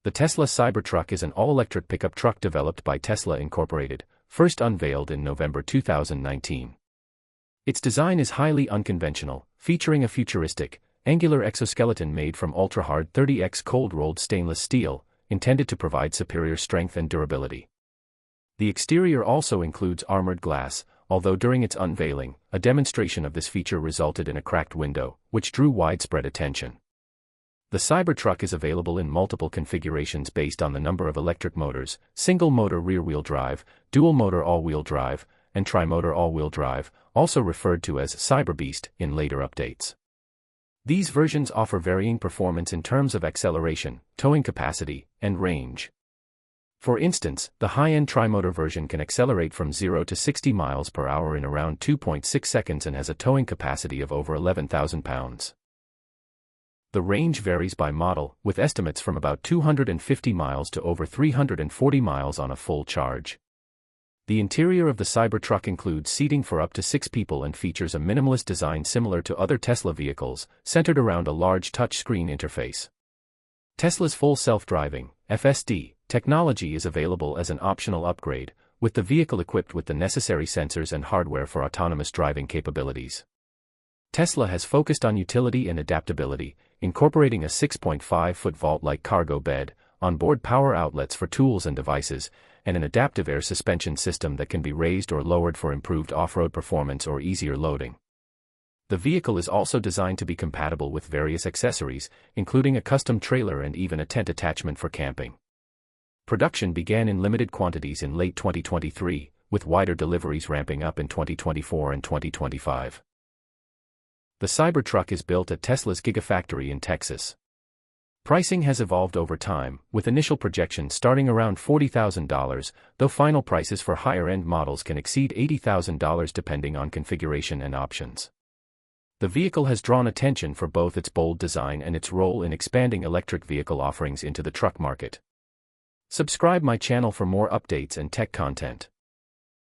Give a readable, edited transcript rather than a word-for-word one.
The Tesla Cybertruck is an all-electric pickup truck developed by Tesla Incorporated, first unveiled in November 2019. Its design is highly unconventional, featuring a futuristic, angular exoskeleton made from ultra-hard 30x cold-rolled stainless steel, intended to provide superior strength and durability. The exterior also includes armored glass, although during its unveiling, a demonstration of this feature resulted in a cracked window, which drew widespread attention. The Cybertruck is available in multiple configurations based on the number of electric motors: single-motor rear-wheel drive, dual-motor all-wheel drive, and tri-motor all-wheel drive, also referred to as Cyberbeast in later updates. These versions offer varying performance in terms of acceleration, towing capacity, and range. For instance, the high-end tri-motor version can accelerate from 0 to 60 miles per hour in around 2.6 seconds and has a towing capacity of over 11,000 pounds. The range varies by model, with estimates from about 250 miles to over 340 miles on a full charge. The interior of the Cybertruck includes seating for up to 6 people and features a minimalist design similar to other Tesla vehicles, centered around a large touchscreen interface. Tesla's full self-driving, FSD, technology is available as an optional upgrade, with the vehicle equipped with the necessary sensors and hardware for autonomous driving capabilities. Tesla has focused on utility and adaptability, incorporating a 6.5-foot vault-like cargo bed, onboard power outlets for tools and devices, and an adaptive air suspension system that can be raised or lowered for improved off-road performance or easier loading. The vehicle is also designed to be compatible with various accessories, including a custom trailer and even a tent attachment for camping. Production began in limited quantities in late 2023, with wider deliveries ramping up in 2024 and 2025. The Cybertruck is built at Tesla's Gigafactory in Texas. Pricing has evolved over time, with initial projections starting around $40,000, though final prices for higher-end models can exceed $80,000 depending on configuration and options. The vehicle has drawn attention for both its bold design and its role in expanding electric vehicle offerings into the truck market. Subscribe my channel for more updates and tech content.